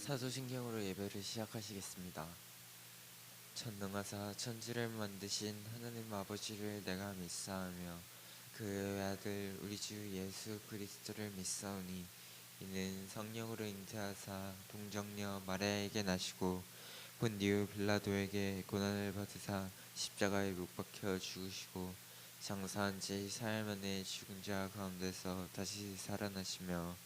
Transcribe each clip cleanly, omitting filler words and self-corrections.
사도신경으로 예배를 시작하시겠습니다. 전능하사 천지를 만드신 하나님 아버지를 내가 믿사오며 그 외아들 우리 주 예수 그리스도를 믿사오니 이는 성령으로 잉태하사 동정녀 마리아에게 나시고 본디오 빌라도에게 고난을 받으사 십자가에 못 박혀 죽으시고 장사한 지 사흘 만에 죽은 자 가운데서 다시 살아나시며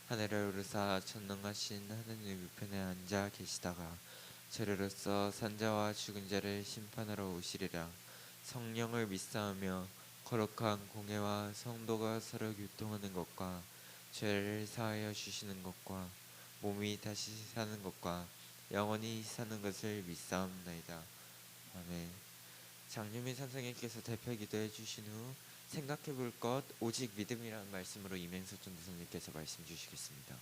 하늘에 오르사 전능하신 하느님 우편에 앉아 계시다가 저리로서 산자와 죽은 자를 심판하러 오시리라. 성령을 믿사오며 거룩한 공회와 성도가 서로 교통하는 것과 죄를 사하여 주시는 것과 몸이 다시 사는 것과 영원히 사는 것을 믿사옵나이다. 아멘. 장유민 선생님께서 대표 기도해 주신 후 생각해 볼 것 오직 믿음이라는 말씀으로 이맹석 전도사님께서 말씀 주시겠습니다.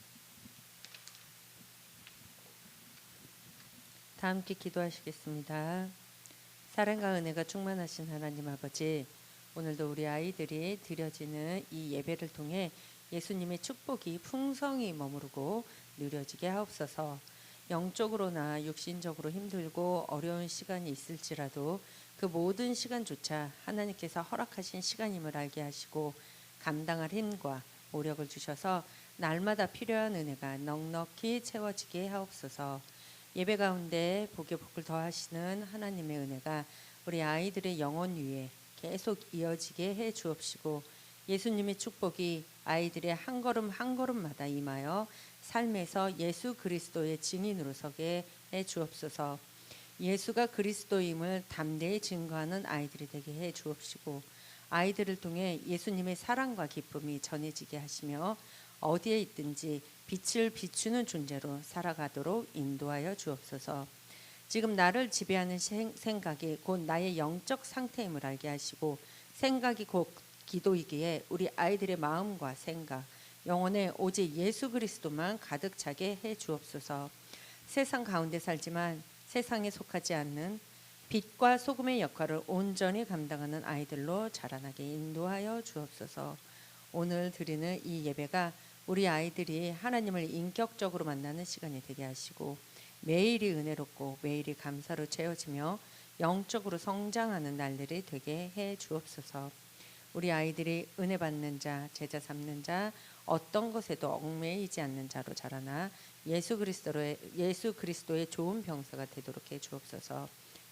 다 함께 기도하시겠습니다. 사랑과 은혜가 충만하신 하나님 아버지, 오늘도 우리 아이들이 드려지는 이 예배를 통해 예수님의 축복이 풍성히 머무르고 누려지게 하옵소서. 영적으로나 육신적으로 힘들고 어려운 시간이 있을지라도 그 모든 시간조차 하나님께서 허락하신 시간임을 알게 하시고 감당할 힘과 오력을 주셔서 날마다 필요한 은혜가 넉넉히 채워지게 하옵소서. 예배 가운데 복에 복을 더하시는 하나님의 은혜가 우리 아이들의 영혼 위에 계속 이어지게 해 주옵시고 예수님의 축복이 아이들의 한 걸음 한 걸음마다 임하여 삶에서 예수 그리스도의 증인으로 서게 해 주옵소서. 예수가 그리스도임을 담대히 증거하는 아이들이 되게 해 주옵시고 아이들을 통해 예수님의 사랑과 기쁨이 전해지게 하시며 어디에 있든지 빛을 비추는 존재로 살아가도록 인도하여 주옵소서. 지금 나를 지배하는 생각이 곧 나의 영적 상태임을 알게 하시고 생각이 곧 기도이기에 우리 아이들의 마음과 생각, 영혼에 오직 예수 그리스도만 가득 차게 해 주옵소서. 세상 가운데 살지만 세상에 속하지 않는 빛과 소금의 역할을 온전히 감당하는 아이들로 자라나게 인도하여 주옵소서. 오늘 드리는 이 예배가 우리 아이들이 하나님을 인격적으로 만나는 시간이 되게 하시고 매일이 은혜롭고 매일이 감사로 채워지며 영적으로 성장하는 날들이 되게 해 주옵소서. 우리 아이들이 은혜 받는 자, 제자 삼는 자, 어떤 것에도 얽매이지 않는 자로 자라나 예수 그리스도의 좋은 병사가 되도록 해 주옵소서.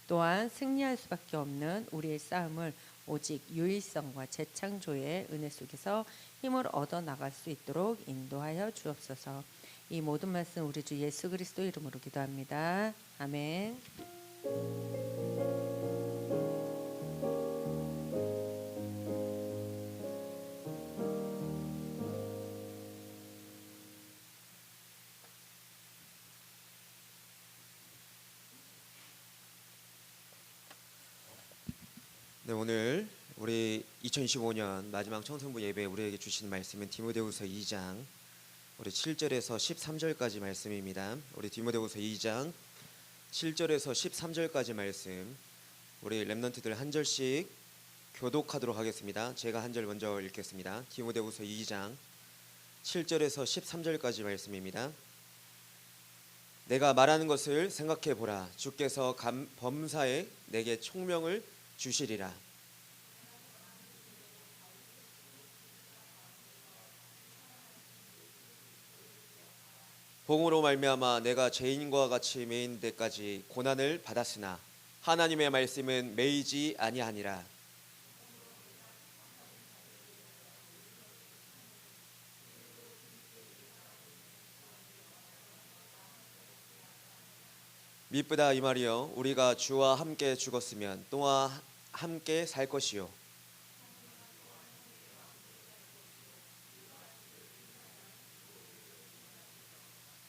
또한 승리할 수밖에 없는 우리의 싸움을 오직 유일성과 재창조의 은혜 속에서 힘을 얻어 나갈 수 있도록 인도하여 주옵소서. 이 모든 말씀 우리 주 예수 그리스도 이름으로 기도합니다. 아멘. 네, 오늘 우리 2025년 마지막 청소년부 예배 우리에게 주신 말씀은 디모데후서 2장 우리 7절에서 13절까지 말씀입니다. 우리 디모데후서 2장 7절에서 13절까지 말씀 우리 렘넌트들 한 절씩 교독하도록 하겠습니다. 제가 한 절 먼저 읽겠습니다. 디모데후서 2장 7절에서 13절까지 말씀입니다. 내가 말하는 것을 생각해 보라. 주께서 범사에 내게 총명을 주시리라. 봉으로 말미암아 내가 죄인과 같이 매인 데까지 고난을 받았으나 하나님의 말씀은 매이지 아니하니라. 미쁘다 이 말이요 우리가 주와 함께 죽었으면 또한 함께 살 것이요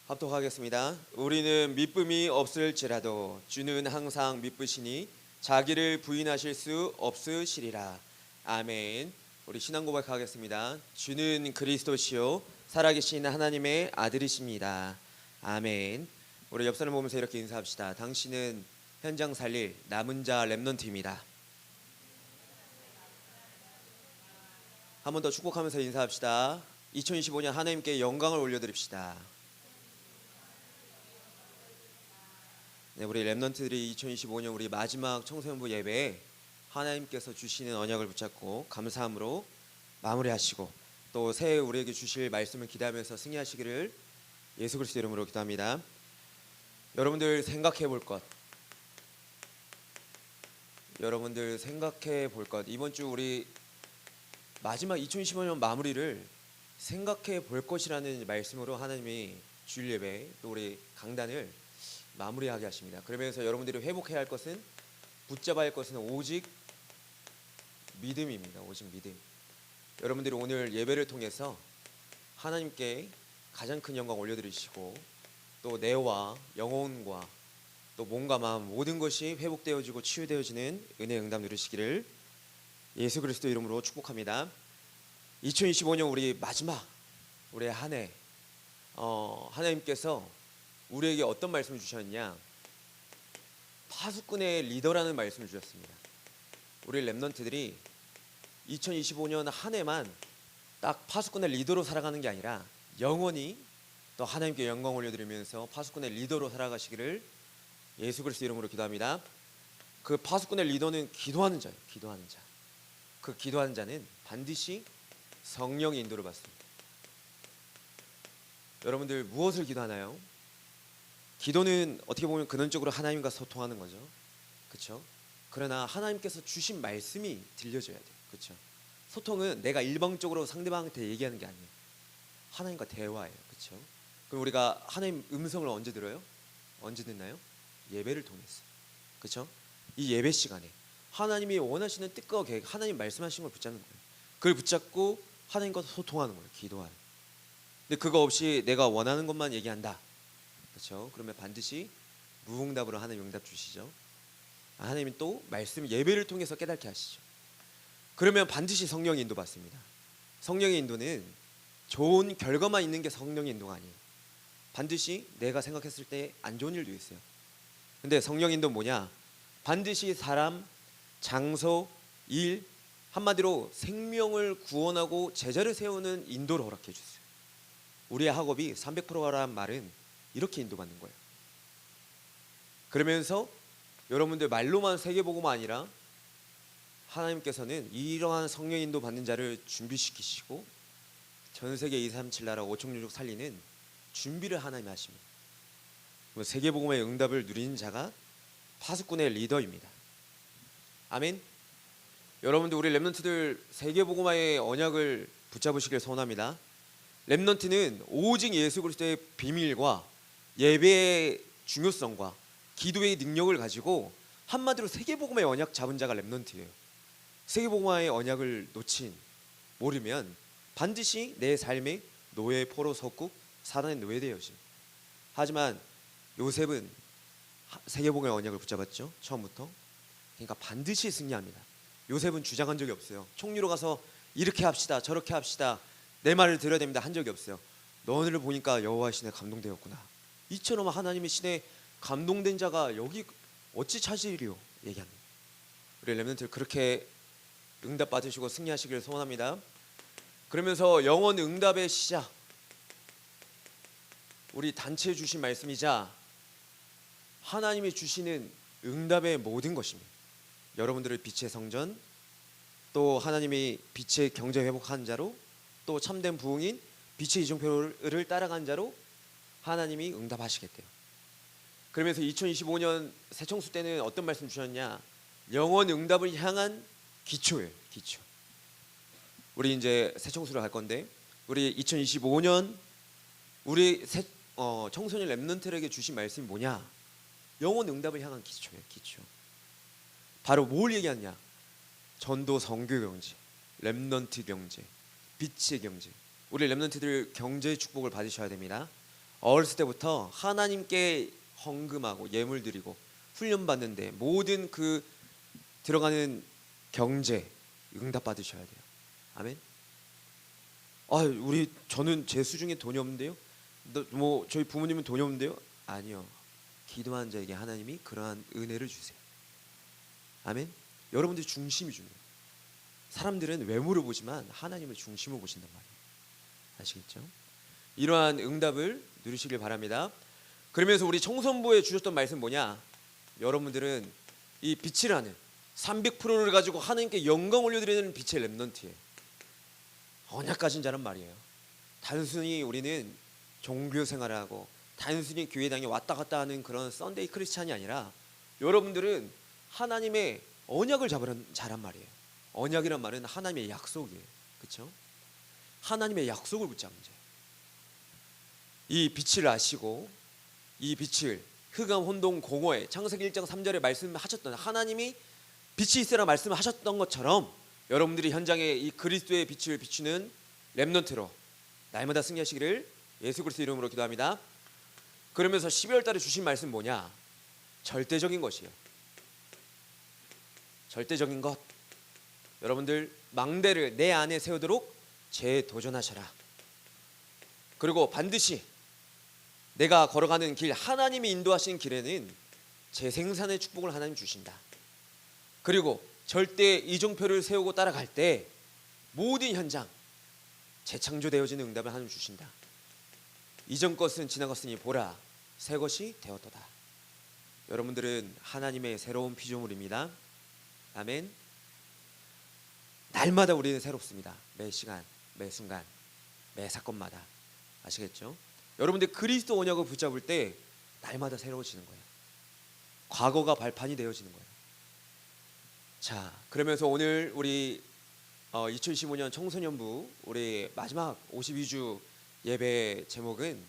합독하겠습니다. 우리는 미쁨이 없을지라도 주는 항상 미쁘시니 자기를 부인하실 수 없으시리라. 아멘. 우리 신앙 고백하겠습니다. 주는 그리스도시요 살아계신 하나님의 아들이십니다. 아멘. 우리 옆 사람 보면서 이렇게 인사합시다. 당신은 현장 살릴 남은 자 렘넌트입니다. 한 번 더 축복하면서 인사합시다. 2025년 하나님께 영광을 올려드립시다. 네, 우리 렘넌트들이 2025년 우리 마지막 청소년부 예배에 하나님께서 주시는 언약을 붙잡고 감사함으로 마무리하시고 또 새해 우리에게 주실 말씀을 기대하면서 승리하시기를 예수 그리스도 이름으로 기도합니다. 여러분들 생각해 볼 것, 이번 주 우리 마지막 2025년 마무리를 생각해 볼 것이라는 말씀으로 하나님이 주일 예배 또 우리 강단을 마무리하게 하십니다. 그러면서 여러분들이 회복해야 할 것은, 붙잡아야 할 것은 오직 믿음입니다. 오직 믿음. 여러분들이 오늘 예배를 통해서 하나님께 가장 큰 영광 올려드리시고 또 뇌와 영혼과 또 몸과 마음 모든 것이 회복되어지고 치유되어지는 은혜의 응답 누리시기를 예수 그리스도 이름으로 축복합니다. 2025년 우리 마지막 우리 한 해 하나님께서 우리에게 어떤 말씀을 주셨냐? 파수꾼의 리더라는 말씀을 주셨습니다. 우리 렘넌트들이 2025년 한 해만 딱 파수꾼의 리더로 살아가는 게 아니라 영원히 또 하나님께 영광 올려드리면서 파수꾼의 리더로 살아가시기를 예수 그리스도 이름으로 기도합니다. 그 파수꾼의 리더는 기도하는 자예요. 기도하는 자. 그 기도하는 자는 반드시 성령의 인도를 받습니다. 여러분들 무엇을 기도하나요? 기도는 어떻게 보면 근원적으로 하나님과 소통하는 거죠. 그렇죠? 그러나 하나님께서 주신 말씀이 들려져야 돼요. 그렇죠? 소통은 내가 일방적으로 상대방한테 얘기하는 게 아니에요. 하나님과 대화예요. 그렇죠? 그럼 우리가 하나님 음성을 언제 들어요? 언제 듣나요? 예배를 통해서. 그렇죠? 이 예배 시간에 하나님이 원하시는 뜻과 계획, 하나님 말씀하신 걸 붙잡는 거예요. 그걸 붙잡고 하나님과 소통하는 거예요. 기도하는. 근데 그거 없이 내가 원하는 것만 얘기한다. 그렇죠? 그러면 반드시 무응답으로 하나님 응답 주시죠. 하나님이 또 말씀 예배를 통해서 깨닫게 하시죠. 그러면 반드시 성령의 인도 받습니다. 성령의 인도는 좋은 결과만 있는 게 성령의 인도가 아니에요. 반드시 내가 생각했을 때 안 좋은 일도 있어요. 근데 성령의 인도는 뭐냐? 반드시 사람, 장소, 일, 한마디로 생명을 구원하고 제자를 세우는 인도를 허락해 주세요. 우리의 학업이 300%라는 말은 이렇게 인도받는 거예요. 그러면서 여러분들 말로만 세계보고만 아니라 하나님께서는 이러한 성령 인도 받는 자를 준비시키시고 전 세계 237 나라 5천6족 살리는 준비를 하나님이 하십니다. 세계복음의 응답을 누리는 자가 파수꾼의 리더입니다. 아멘. 여러분들 우리 렘넌트들 세계복음의 언약을 붙잡으시길 소원합니다. 렘넌트는 오직 예수 그리스도의 비밀과 예배의 중요성과 기도의 능력을 가지고 한마디로 세계복음의 언약 잡은 자가 렘넌트예요. 세계복음의 언약을 모르면 반드시 내 삶에 노예, 포로, 석국, 사단의 노예되어집니다. 하지만 요셉은 세계복음의 언약을 붙잡았죠. 처음부터. 그러니까 반드시 승리합니다. 요셉은 주장한 적이 없어요. 총리로 가서 이렇게 합시다 저렇게 합시다 내 말을 들어야 됩니다 한 적이 없어요. 너희를 보니까 여호와 신에 감동되었구나. 이처럼 하나님의 신에 감동된 자가 여기 어찌 차지리요 얘기합니다. 우리 렘넌트 그렇게 응답 받으시고 승리하시기를 소원합니다. 그러면서 영원 응답의 시작, 우리 단체에 주신 말씀이자 하나님이 주시는 응답의 모든 것입니다. 여러분들을 빛의 성전, 또 하나님이 빛의 경제 회복한 자로, 또 참된 부흥인 빛의 이정표를 따라간 자로 하나님이 응답하시겠대요. 그러면서 2025년 새청수 때는 어떤 말씀 주셨냐? 영원 응답을 향한 기초예요. 기초. 우리 이제 새청수를 갈 건데 우리 2025년 우리 청소년 렘넌트에게 주신 말씀이 뭐냐? 영원 응답을 향한 기초예요. 기초. 바로 뭘 얘기하냐? 전도 선교 경제, 렘넌트 경제, 빛의 경제. 우리 렘넌트들 경제의 축복을 받으셔야 됩니다. 어렸을 때부터 하나님께 헌금하고 예물 드리고 훈련 받는데 모든 그 들어가는 경제 응답 받으셔야 돼요. 아멘. 저는 제 수중에 돈이 없는데요. 저희 부모님은 돈이 없는데요. 아니요. 기도하는 자에게 하나님이 그러한 은혜를 주세요. 아멘. 여러분들 중심이 중요해요. 사람들은 외모를 보지만 하나님을 중심으로 보신단 말이에요. 아시겠죠? 이러한 응답을 누리시길 바랍니다. 그러면서 우리 청소년부에 주셨던 말씀 뭐냐? 여러분들은 이 빛이라는 300%를 가지고 하나님께 영광 올려드리는 빛의 렘넌트예요. 언약 가진 자란 말이에요. 단순히 우리는 종교 생활을 하고 단순히 교회당에 왔다 갔다 하는 그런 썬데이 크리스찬이 아니라 여러분들은 하나님의 언약을 잡으는 자란 말이에요. 언약이란 말은 하나님의 약속이에요. 그렇죠? 하나님의 약속을 붙잡는 자예요. 이 빛을 아시고 이 빛을 흑암 혼동 공허에 창세기 1장 3절에 말씀하셨던 하나님이 빛이 있으라 말씀하셨던 것처럼 여러분들이 현장에 이 그리스도의 빛을 비추는 렘넌트로 날마다 승리하시기를 예수 그리스도 이름으로 기도합니다. 그러면서 12월 달에 주신 말씀 뭐냐? 절대적인 것이에요. 절대적인 것. 여러분들 망대를 내 안에 세우도록 재도전하셔라. 그리고 반드시 내가 걸어가는 길, 하나님이 인도하시는 길에는 재생산의 축복을 하나님 주신다. 그리고 절대 이종표를 세우고 따라갈 때 모든 현장 재창조되어지는 응답을 하나님 주신다. 이전 것은 지나갔으니 보라 새 것이 되었도다. 여러분들은 하나님의 새로운 피조물입니다. 아멘. 날마다 우리는 새롭습니다. 매 시간, 매 순간, 매 사건마다. 아시겠죠? 여러분들 그리스도 언약을 붙잡을 때 날마다 새로워지는 거예요. 과거가 발판이 되어지는 거예요. 자, 그러면서 오늘 우리 2015년 청소년부 우리 마지막 52주 예배 제목은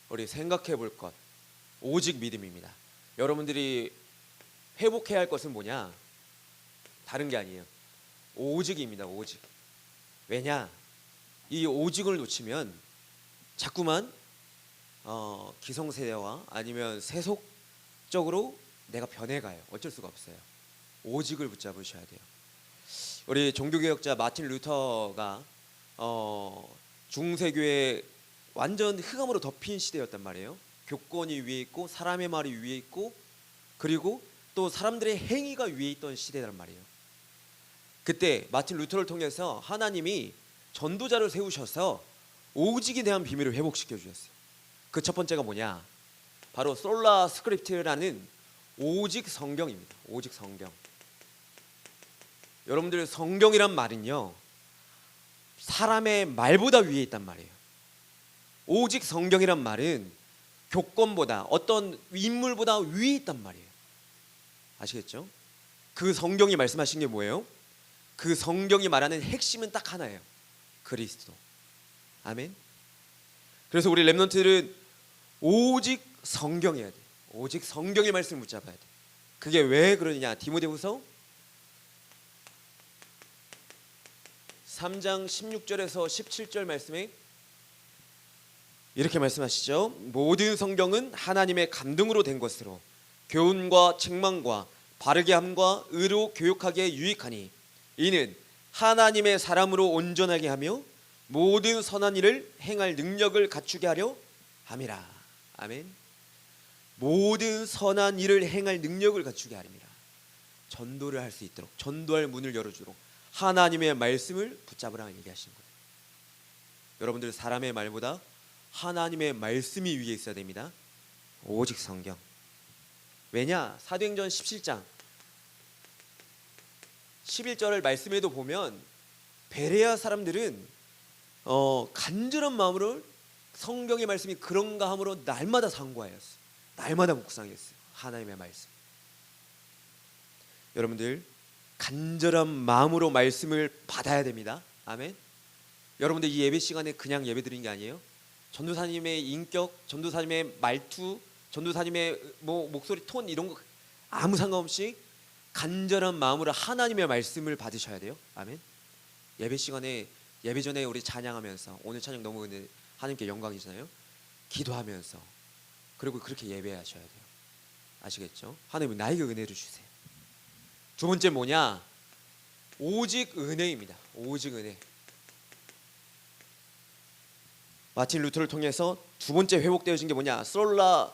우리 생각해 볼 것 오직 믿음입니다. 여러분들이 회복해야 할 것은 뭐냐? 다른 게 아니에요. 오직입니다. 오직. 왜냐? 이 오직을 놓치면 자꾸만 기성세대와 아니면 세속적으로 내가 변해가요. 어쩔 수가 없어요. 오직을 붙잡으셔야 돼요. 우리 종교개혁자 마틴 루터가 중세교회 완전 흑암으로 덮인 시대였단 말이에요. 교권이 위에 있고 사람의 말이 위에 있고 그리고 또 사람들의 행위가 위에 있던 시대란 말이에요. 그때 마틴 루터를 통해서 하나님이 전도자를 세우셔서 오직에 대한 비밀을 회복시켜 주셨어요. 그 첫 번째가 뭐냐? 바로 솔라 스크립트라는 오직 성경입니다. 오직 성경. 여러분들 성경이란 말은요 사람의 말보다 위에 있단 말이에요. 오직 성경이란 말은 교권보다 어떤 인물보다 위에 있단 말이에요. 아시겠죠? 그 성경이 말씀하신 게 뭐예요? 그 성경이 말하는 핵심은 딱 하나예요. 그리스도. 아멘. 그래서 우리 렘넌트들은 오직 성경이어야 돼. 오직 성경의 말씀을 붙잡아야 돼. 그게 왜 그러느냐? 디모데후서 3장 16절에서 17절 말씀에 이렇게 말씀하시죠. 모든 성경은 하나님의 감동으로 된 것으로 교훈과 책망과 바르게 함과 의로 교육하기에 유익하니 이는 하나님의 사람으로 온전하게 하며 모든 선한 일을 행할 능력을 갖추게 하려 함이라. 아멘. 모든 선한 일을 행할 능력을 갖추게 하림이라. 전도를 할 수 있도록 전도할 문을 열어주도록 하나님의 말씀을 붙잡으라 얘기하시는 거예요. 여러분들 사람의 말보다 하나님의 말씀이 위에 있어야 됩니다. 오직 성경. 왜냐? 사도행전 17장 11절을 말씀에도 보면 베레아 사람들은 간절한 마음으로 성경의 말씀이 그런가 함으로 날마다 상고하였어요. 날마다 묵상했어요. 하나님의 말씀. 여러분들 간절한 마음으로 말씀을 받아야 됩니다. 아멘. 여러분들 이 예배 시간에 그냥 예배 드린 게 아니에요. 전도사님의 인격, 전도사님의 말투, 전도사님의 목소리 톤 이런 거 아무 상관없이 간절한 마음으로 하나님의 말씀을 받으셔야 돼요. 아멘. 예배 시간에 예배 전에 우리 찬양하면서 오늘 찬양 너무 하나님께 영광이잖아요. 기도하면서 그리고 그렇게 예배하셔야 돼요. 아시겠죠? 하나님은 나에게 은혜를 주세요. 두 번째 뭐냐? 오직 은혜입니다. 오직 은혜. 마틴 루터를 통해서 두 번째 회복되어진 게 뭐냐? 솔라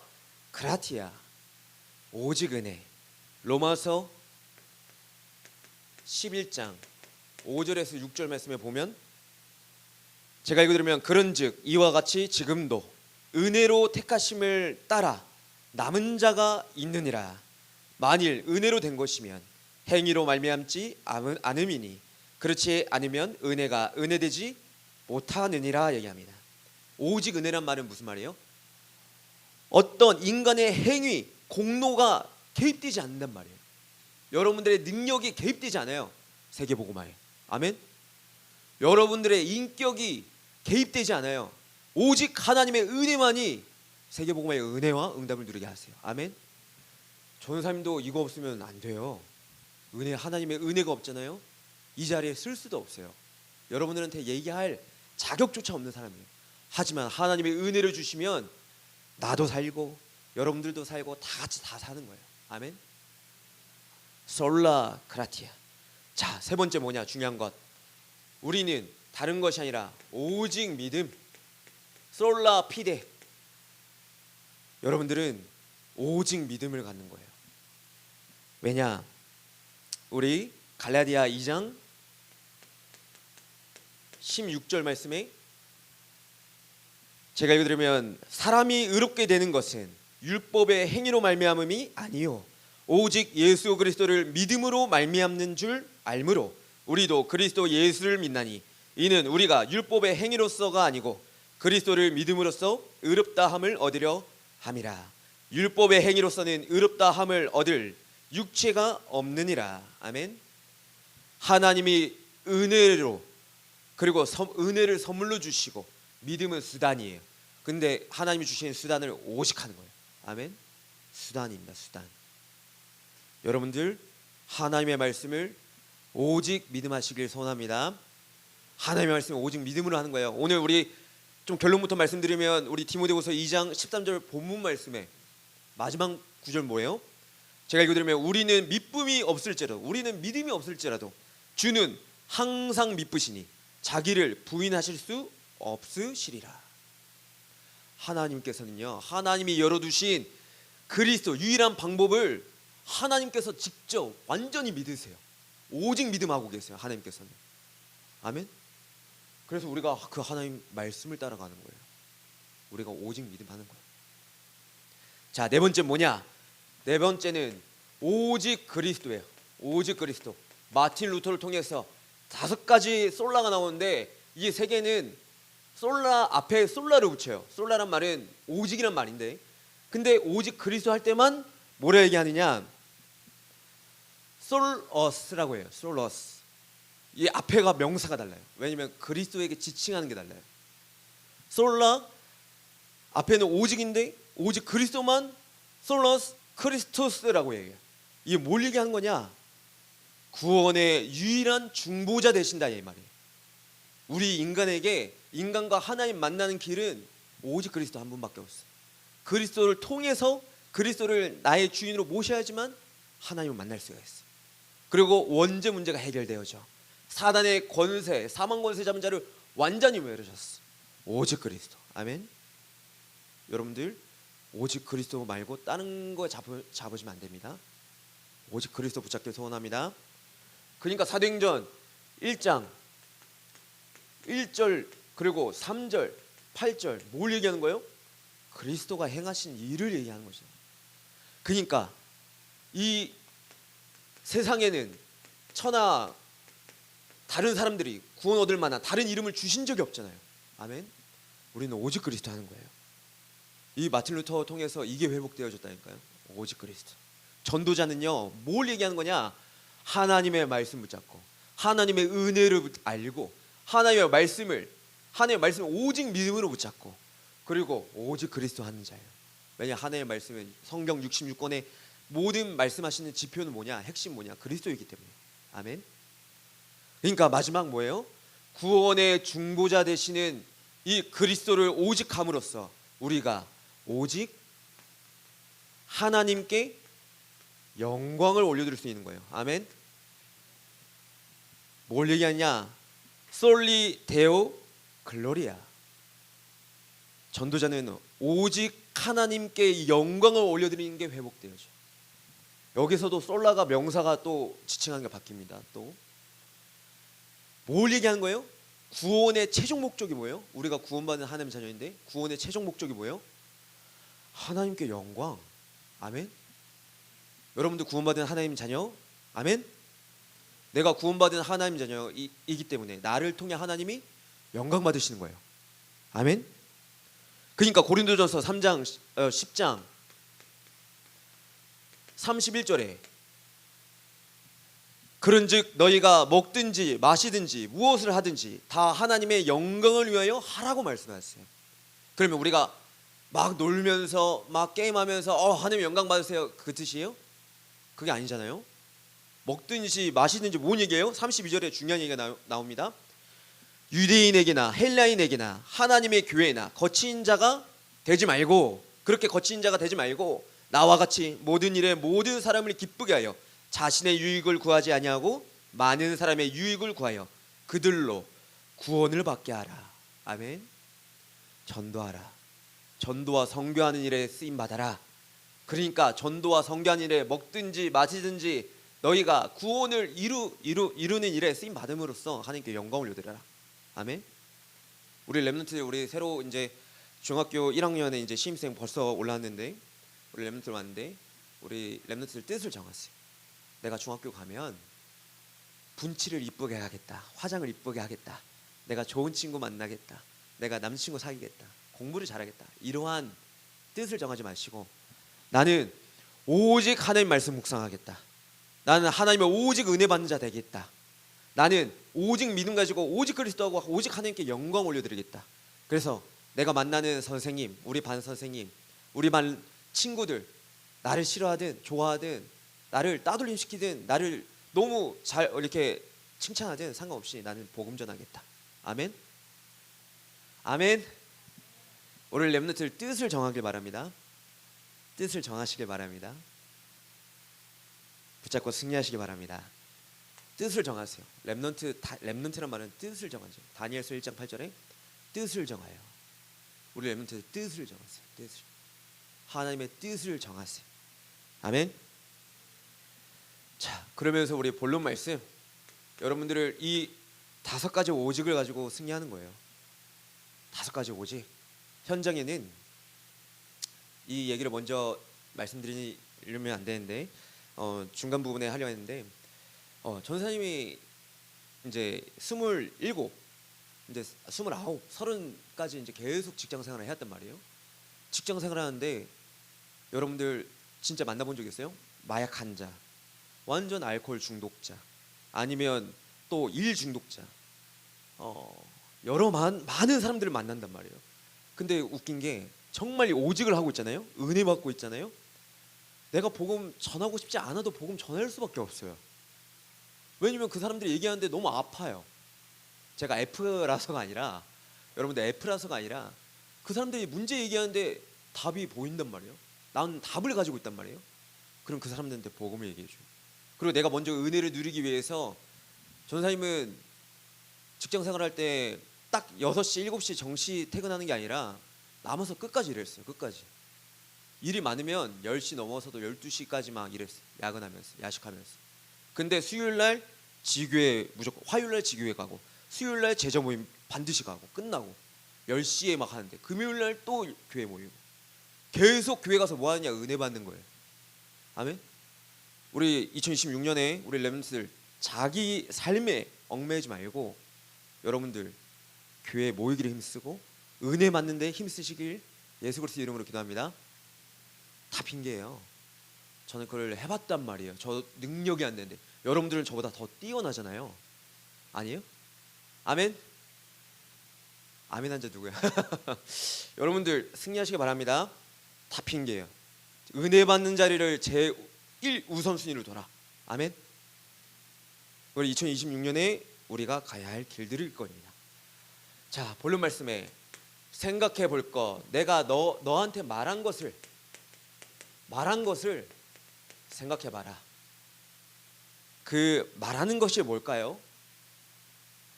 그라티아. 오직 은혜. 로마서 11장 5절에서 6절 말씀에 보면 제가 읽어드리면 그런즉 이와 같이 지금도 은혜로 택하심을 따라 남은 자가 있느니라. 만일 은혜로 된 것이면 행위로 말미암지 않음이니 그렇지 않으면 은혜가 은혜되지 못하느니라 얘기합니다. 오직 은혜란 말은 무슨 말이에요? 어떤 인간의 행위, 공로가 개입되지 않는단 말이에요. 여러분들의 능력이 개입되지 않아요. 세계복음화에. 아멘. 여러분들의 인격이 개입되지 않아요. 오직 하나님의 은혜만이 세계복음화의 은혜와 응답을 누리게 하세요. 아멘. 전사님도 이거 없으면 안 돼요. 은혜, 하나님의 은혜가 없잖아요. 이 자리에 쓸 수도 없어요. 여러분들한테 얘기할 자격조차 없는 사람이에요. 하지만 하나님의 은혜를 주시면 나도 살고 여러분들도 살고 다 같이 다 사는 거예요. 아멘. 솔라 크라티아. 자, 세 번째 뭐냐? 중요한 것. 우리는 다른 것이 아니라 오직 믿음. 솔라 피데. 여러분들은 오직 믿음을 갖는 거예요. 왜냐? 우리 갈라디아 2장 16절 말씀에 제가 읽어드리면 사람이 의롭게 되는 것은 율법의 행위로 말미암음이 아니요 오직 예수 그리스도를 믿음으로 말미암는 줄 알므로 우리도 그리스도 예수를 믿나니 이는 우리가 율법의 행위로서가 아니고 그리스도를 믿음으로써 의롭다함을 얻으려 함이라. 율법의 행위로서는 의롭다함을 얻을 육체가 없느니라. 아멘. 하나님이 은혜로 그리고 은혜를 선물로 주시고 믿음은 수단이에요. 근데 하나님이 주시는 수단을 오직 하는 거예요. 아멘. 수단입니다. 수단. 여러분들 하나님의 말씀을 오직 믿음하시길 소원합니다. 하나님의 말씀을 오직 믿음으로 하는 거예요. 오늘 우리 좀 결론부터 말씀드리면 우리 디모데후서 2장 13절 본문 말씀에 마지막 구절 뭐예요? 제가 읽어드리면 우리는 믿음이 없을지라도 우리는 믿음이 없을지라도 주는 항상 믿으시니 자기를 부인하실 수 없으시리라. 하나님께서는요 하나님이 열어두신 그리스도 유일한 방법을 하나님께서 직접 완전히 믿으세요. 오직 믿음하고 계세요. 하나님께서는. 아멘. 그래서 우리가 그 하나님 말씀을 따라가는 거예요. 우리가 오직 믿음하는 거예요. 자, 네 번째 뭐냐? 네 번째는 오직 그리스도예요. 오직 그리스도. 마틴 루터를 통해서 5가지 솔라가 나오는데 이 세 개는 솔라 앞에 솔라를 붙여요. 솔라란 말은 오직이란 말인데 근데 오직 그리스도 할 때만 뭐라 얘기하느냐? 솔어스라고 해요. 솔어스. 이 앞에가 명사가 달라요. 왜냐면 그리스도에게 지칭하는 게 달라요. 솔라 앞에는 오직인데 오직 그리스도만 솔러스 크리스토스라고 얘기해요. 이게 뭘 얘기하는 거냐? 구원의 유일한 중보자 되신다 이 말이에요. 우리 인간에게 인간과 하나님 만나는 길은 오직 그리스도 한 분밖에 없어요. 그리스도를 통해서 그리스도를 나의 주인으로 모셔야지만 하나님을 만날 수가 있어요. 그리고 원죄 문제가 해결되어져. 사단의 권세, 사망 권세 잡은 자를 완전히 외로졌어. 오직 그리스도. 아멘. 여러분들 오직 그리스도 말고 다른 거 잡으시면 안 됩니다. 오직 그리스도 붙잡길 소원합니다. 그러니까 사도행전 1장 1절 그리고 3절 8절 뭘 얘기하는 거예요? 그리스도가 행하신 일을 얘기하는 거죠. 그러니까 이 세상에는 천하 다른 사람들이 구원 얻을 만한 다른 이름을 주신 적이 없잖아요. 아멘. 우리는 오직 그리스도 하는 거예요. 이 마틴 루터 통해서 이게 회복되어졌다니까요. 오직 그리스도. 전도자는요 뭘 얘기하는 거냐? 하나님의 말씀 붙잡고 하나님의 은혜를 알고 하나님의 말씀을 오직 믿음으로 붙잡고 그리고 오직 그리스도 하는 자예요. 왜냐? 하나님의 말씀은 성경 66권의 모든 말씀하시는 지표는 뭐냐? 핵심 뭐냐? 그리스도이기 때문에. 아멘. 그러니까 마지막 뭐예요? 구원의 중보자 되시는 이 그리스도를 오직 함으로써 우리가 오직 하나님께 영광을 올려드릴 수 있는 거예요. 아멘. 뭘 얘기하냐? 솔리 데오 글로리아. 전도자는 오직 하나님께 영광을 올려드리는 게 회복되어져. 여기서도 솔라가 명사가 또 지칭하는 게 바뀝니다. 또 뭘 얘기하는 거예요? 구원의 최종 목적이 뭐예요? 우리가 구원받은 하나님의 자녀인데 구원의 최종 목적이 뭐예요? 하나님께 영광. 아멘. 여러분도 구원받은 하나님 자녀? 아멘? 내가 구원받은 하나님 자녀이기 때문에 나를 통해 하나님이 영광 받으시는 거예요. 아멘? 그러니까 고린도전서 3장 10장 31절에 그런즉 너희가 먹든지 마시든지 무엇을 하든지 다 하나님의 영광을 위하여 하라고 말씀하셨어요. 그러면 우리가 막 놀면서 막 게임하면서 하나님 영광 받으세요 그 뜻이에요? 그게 아니잖아요. 먹든지 마시든지 뭔 얘기예요? 32절에 중요한 얘기가 나옵니다. 유대인에게나 헬라인에게나 하나님의 교회나 거친 자가 되지 말고, 그렇게 거친 자가 되지 말고 나와 같이 모든 일에 모든 사람을 기쁘게 하여 자신의 유익을 구하지 아니하고 많은 사람의 유익을 구하여 그들로 구원을 받게 하라. 아멘. 전도하라. 전도와 선교하는 일에 쓰임 받아라. 그러니까 전도와 선교하는 일에 먹든지 마시든지 너희가 구원을 이루는 일에 쓰임 받음으로써 하나님께 영광을 올려드려라. 아멘. 우리 렘넌트 우리 새로 이제 중학교 1학년에 이제 신입생 벌써 올라왔는데 우리 렘넌트 왔는데 우리 렘넌트들 뜻을 정했어요. 내가 중학교 가면 분칠을 이쁘게 하겠다. 화장을 이쁘게 하겠다. 내가 좋은 친구 만나겠다. 내가 남친구 사귀겠다. 공부를 잘하겠다. 이러한 뜻을 정하지 마시고 나는 오직 하나님 말씀 묵상하겠다. 나는 하나님의 오직 은혜 받는 자 되겠다. 나는 오직 믿음 가지고 오직 그리스도하고 오직 하나님께 영광 올려드리겠다. 그래서 내가 만나는 선생님, 우리 반 선생님, 우리 반 친구들 나를 싫어하든 좋아하든 나를 따돌림 시키든 나를 너무 잘 이렇게 칭찬하든 상관없이 나는 복음 전하겠다. 아멘. 아멘. 오늘 렘넌트들 뜻을 정하길 바랍니다. 뜻을 정하시길 바랍니다. 붙잡고 승리하시기 바랍니다. 뜻을 정하세요. 렘넌트란 말은 뜻을 정하죠. 다니엘서 1장 8절에 뜻을 정하여. 우리 렘넌트들 뜻을 정하세요. 뜻을. 하나님의 뜻을 정하세요. 아멘. 자, 그러면서 우리 본론 말씀 여러분들을 이 5가지 오직을 가지고 승리하는 거예요. 5가지 오직. 현장에는 이 얘기를 먼저 말씀드리려면 안 되는데 중간 부분에 하려 했는데 전사님이 이제 27, 이제 29, 30까지 이제 계속 직장 생활을 해왔단 말이에요. 직장 생활하는데 여러분들 진짜 만나본 적 있어요? 마약 환자, 완전 알코올 중독자, 아니면 또 일 중독자, 여러 많은 사람들을 만난단 말이에요. 근데 웃긴 게 정말 오직을 하고 있잖아요. 은혜 받고 있잖아요. 내가 복음 전하고 싶지 않아도 복음 전할 수밖에 없어요. 왜냐면 그 사람들이 얘기하는데 너무 아파요. 제가 F라서가 아니라 여러분들 F라서가 아니라 그 사람들이 문제 얘기하는데 답이 보인단 말이에요. 난 답을 가지고 있단 말이에요. 그럼 그 사람들한테 복음을 얘기해줘요. 그리고 내가 먼저 은혜를 누리기 위해서 전사님은 직장 생활할 때 딱 6시, 7시 정시 퇴근하는 게 아니라 남아서 끝까지 일했어요. 끝까지. 일이 많으면 10시 넘어서도 12시까지 막 일했어요. 야근하면서, 야식하면서. 근데 수요일날 지교회 무조건, 화요일날 지교회 가고 수요일날 제자 모임 반드시 가고 끝나고 10시에 막 하는데 금요일날 또 교회 모이고 계속 교회 가서 뭐 하느냐? 은혜 받는 거예요. 아멘. 우리 2026년에 우리 렘넌트들 자기 삶에 얽매이지 말고 여러분들 교회에 모이기를 힘쓰고 은혜 받는데 힘쓰시길 예수 그리스도 이름으로 기도합니다. 다 핑계예요. 저는 그걸 해봤단 말이에요. 저 능력이 안 되는데 여러분들은 저보다 더 뛰어나잖아요. 아니에요? 아멘? 아멘 한 자 누구야? 여러분들 승리하시기 바랍니다. 다 핑계예요. 은혜 받는 자리를 제1 우선순위로 둬라. 아멘? 우리 2026년에 우리가 가야 할 길들일 겁니다. 자, 본론 말씀에 생각해 볼 거, 내가 너한테 말한 것을 생각해 봐라. 그 말하는 것이 뭘까요?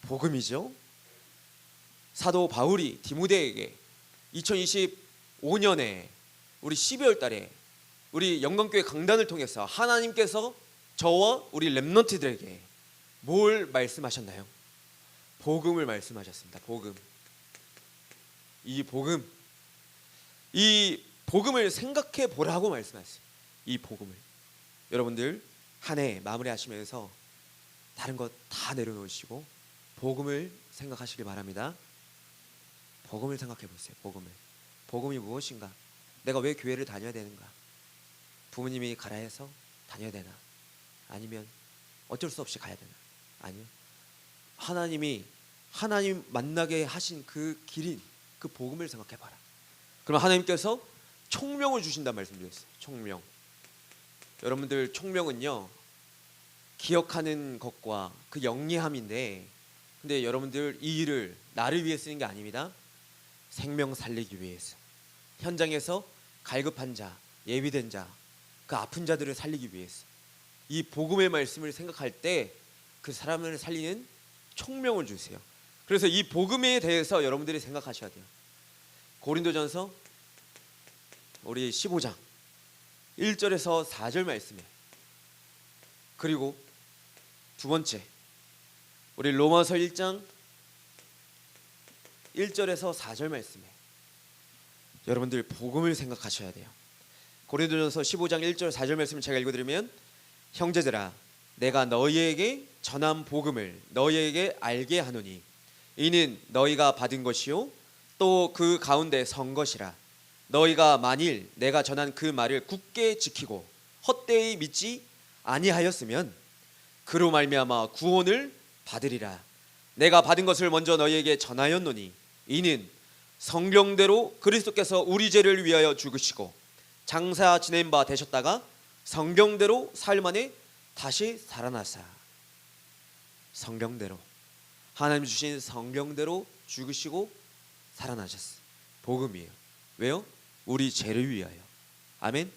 복음이죠. 사도 바울이 디모데에게 2025년에 우리 12월 달에 우리 영광교회 강단을 통해서 하나님께서 저와 우리 렘넌트들에게 뭘 말씀하셨나요? 복음을 말씀하셨습니다. 복음. 이 복음을 생각해 보라고 말씀하셨어요. 이 복음을. 여러분들 한 해 마무리하시면서 다른 것 다 내려놓으시고 복음을 생각하시길 바랍니다. 복음을 생각해 보세요. 복음이 무엇인가? 내가 왜 교회를 다녀야 되는가? 부모님이 가라 해서 다녀야 되나? 아니면 어쩔 수 없이 가야 되나? 아니요. 하나님 만나게 하신 그 길인 그 복음을 생각해 봐라. 그럼 하나님께서 총명을 주신다는 말씀드렸어요. 총명. 여러분들 총명은요, 기억하는 것과 그 영리함인데, 근데 여러분들 이 일을 나를 위해 쓰는 게 아닙니다. 생명 살리기 위해서, 현장에서 갈급한 자, 예비된 자, 그 아픈 자들을 살리기 위해서 이 복음의 말씀을 생각할 때 그 사람을 살리는 총명을 주세요. 그래서 이 복음에 대해서 여러분들이 생각하셔야 돼요. 고린도전서 우리 15장 1절에서 4절 말씀에, 그리고 두 번째 우리 로마서 1장 1절에서 4절 말씀에 여러분들 복음을 생각하셔야 돼요. 고린도전서 15장 1절 4절 말씀을 제가 읽어드리면, 형제들아 내가 너희에게 전한 복음을 너희에게 알게 하노니 이는 너희가 받은 것이요 또 그 가운데 선 것이라. 너희가 만일 내가 전한 그 말을 굳게 지키고 헛되이 믿지 아니하였으면 그로 말미암아 구원을 받으리라. 내가 받은 것을 먼저 너희에게 전하였노니 이는 성경대로 그리스도께서 우리 죄를 위하여 죽으시고 장사 지낸 바 되셨다가 성경대로 사흘 만에 다시 살아나사. 성경대로, 하나님 주신 성경대로 죽으시고 살아나셨어. 복음이에요. 왜요? 우리 죄를 위하여. 아멘.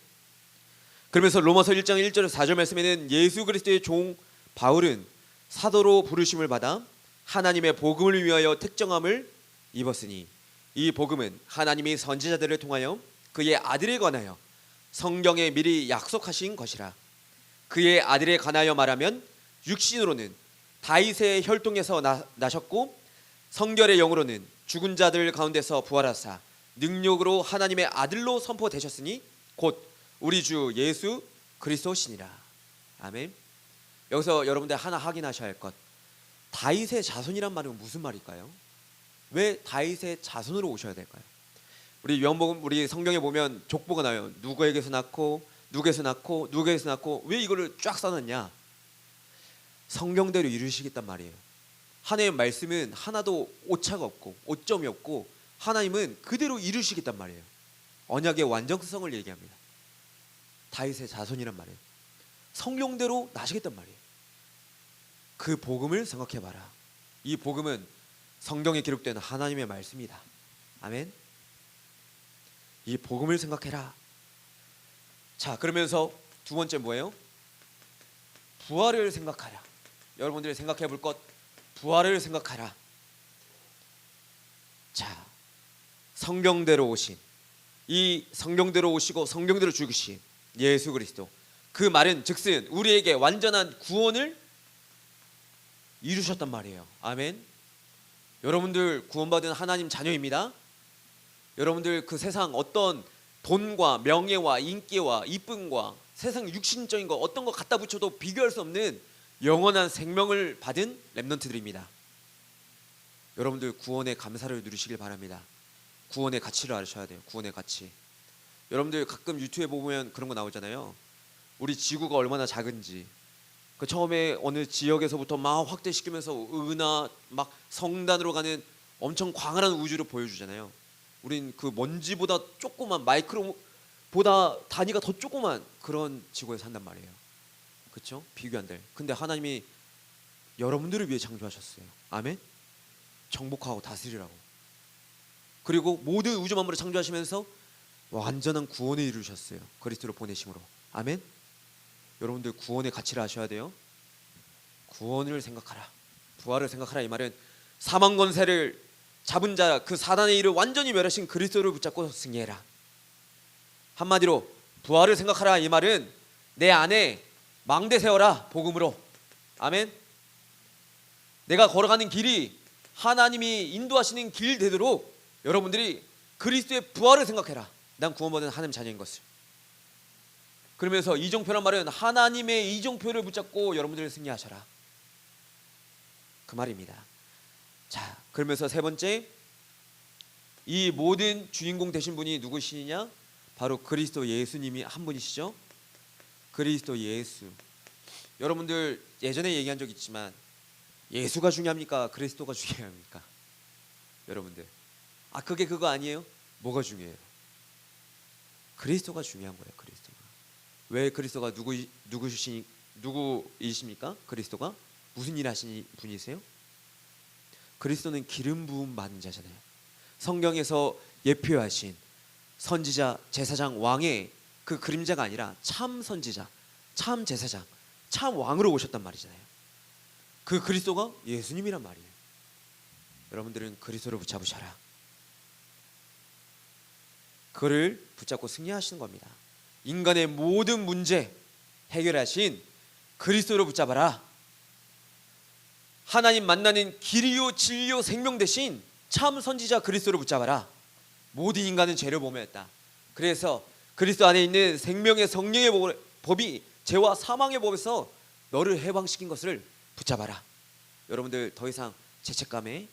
그러면서 로마서 1장 1절 4절 말씀에는 예수 그리스도의 종 바울은 사도로 부르심을 받아 하나님의 복음을 위하여 택정함을 입었으니 이 복음은 하나님이 선지자들을 통하여 그의 아들에 관하여 성경에 미리 약속하신 것이라. 그의 아들에 관하여 말하면 육신으로는 다윗의 혈통에서 나셨고 성결의 영으로는 죽은 자들 가운데서 부활하사 능력으로 하나님의 아들로 선포되셨으니 곧 우리 주 예수 그리스도시니라. 아멘. 여기서 여러분들 하나 확인하셔야 할 것, 다윗의 자손이란 말은 무슨 말일까요? 왜 다윗의 자손으로 오셔야 될까요? 우리 요한복음 우리 성경에 보면 족보가 나와요. 누구에게서 낳고 누구에서 낳고 누구에서 낳고. 왜 이거를 쫙 써놨냐? 성경대로 이루시겠단 말이에요. 하나님의 말씀은 하나도 오차가 없고 오점이 없고 하나님은 그대로 이루시겠단 말이에요. 언약의 완전성을 얘기합니다. 다윗의 자손이란 말이에요. 성경대로 나시겠단 말이에요. 그 복음을 생각해봐라. 이 복음은 성경에 기록된 하나님의 말씀이다. 아멘. 이 복음을 생각해라. 자, 그러면서 두 번째 뭐예요? 부활을 생각하라. 여러분들이 생각해 볼 것, 부활을 생각하라. 자, 성경대로 오신, 이 성경대로 오시고 성경대로 죽으신 예수 그리스도, 그 말은 즉슨 우리에게 완전한 구원을 이루셨단 말이에요. 아멘. 여러분들 구원받은 하나님 자녀입니다. 여러분들 그 세상 어떤 돈과 명예와 인기와 이쁨과 세상 육신적인 거 어떤 거 갖다 붙여도 비교할 수 없는 영원한 생명을 받은 렘넌트들입니다. 여러분들 구원의 감사를 누리시길 바랍니다. 구원의 가치를 아셔야 돼요. 구원의 가치. 여러분들 가끔 유튜브에 보면 그런 거 나오잖아요. 우리 지구가 얼마나 작은지. 그 처음에 어느 지역에서부터 막 확대시키면서 은하 막 성단으로 가는 엄청 광활한 우주를 보여주잖아요. 우린 그 먼지보다 조그만 마이크로보다 단위가 더 조그만 그런 지구에 산단 말이에요. 그렇죠? 비교 안 돼. 근데 하나님이 여러분들을 위해 창조하셨어요. 아멘. 정복하고 다스리라고. 그리고 모든 우주 만물을 창조하시면서 완전한 구원을 이루셨어요. 그리스도를 보내심으로. 아멘. 여러분들 구원의 가치를 아셔야 돼요. 구원을 생각하라. 부활을 생각하라. 이 말은 사망 권세를 잡은 자, 그 사단의 일을 완전히 멸하신 그리스도를 붙잡고 승리해라. 한마디로 부활을 생각하라. 이 말은 내 안에 망대 세워라. 복음으로. 아멘. 내가 걸어가는 길이 하나님이 인도하시는 길 되도록 여러분들이 그리스도의 부활을 생각해라. 난 구원받은 하나님 자녀인 것을. 그러면서 이정표란 말은 하나님의 이정표를 붙잡고 여러분들 승리하셔라, 그 말입니다. 자, 그러면서 세 번째, 이 모든 주인공 되신 분이 누구시냐? 바로 그리스도 예수님이 한 분이시죠. 그리스도 예수. 여러분들 예전에 얘기한 적 있지만 예수가 중요합니까? 그리스도가 중요합니까? 여러분들, 그게 그거 아니에요? 뭐가 중요해요? 그리스도가 중요한 거예요. 그리스도가. 왜 그리스도가 누구이십니까? 그리스도가 무슨 일 하신 분이세요? 그리스도는 기름 부음 받은 자잖아요. 성경에서 예표하신 선지자, 제사장, 왕의 그 그림자가 아니라 참 선지자, 참 제사장, 참 왕으로 오셨단 말이잖아요. 그 그리스도가 예수님이란 말이에요. 여러분들은 그리스도를 붙잡으셔라. 그를 붙잡고 승리하시는 겁니다. 인간의 모든 문제 해결하신 그리스도를 붙잡아라. 하나님 만나는 길이요 진리요 생명 대신 참 선지자 그리스도를 붙잡아라. 모든 인간은 죄를 범했다. 그래서 그리스도 안에 있는 생명의 성령의 법이 죄와 사망의 법에서 너를 해방시킨 것을 붙잡아라. 여러분들 더 이상 죄책감에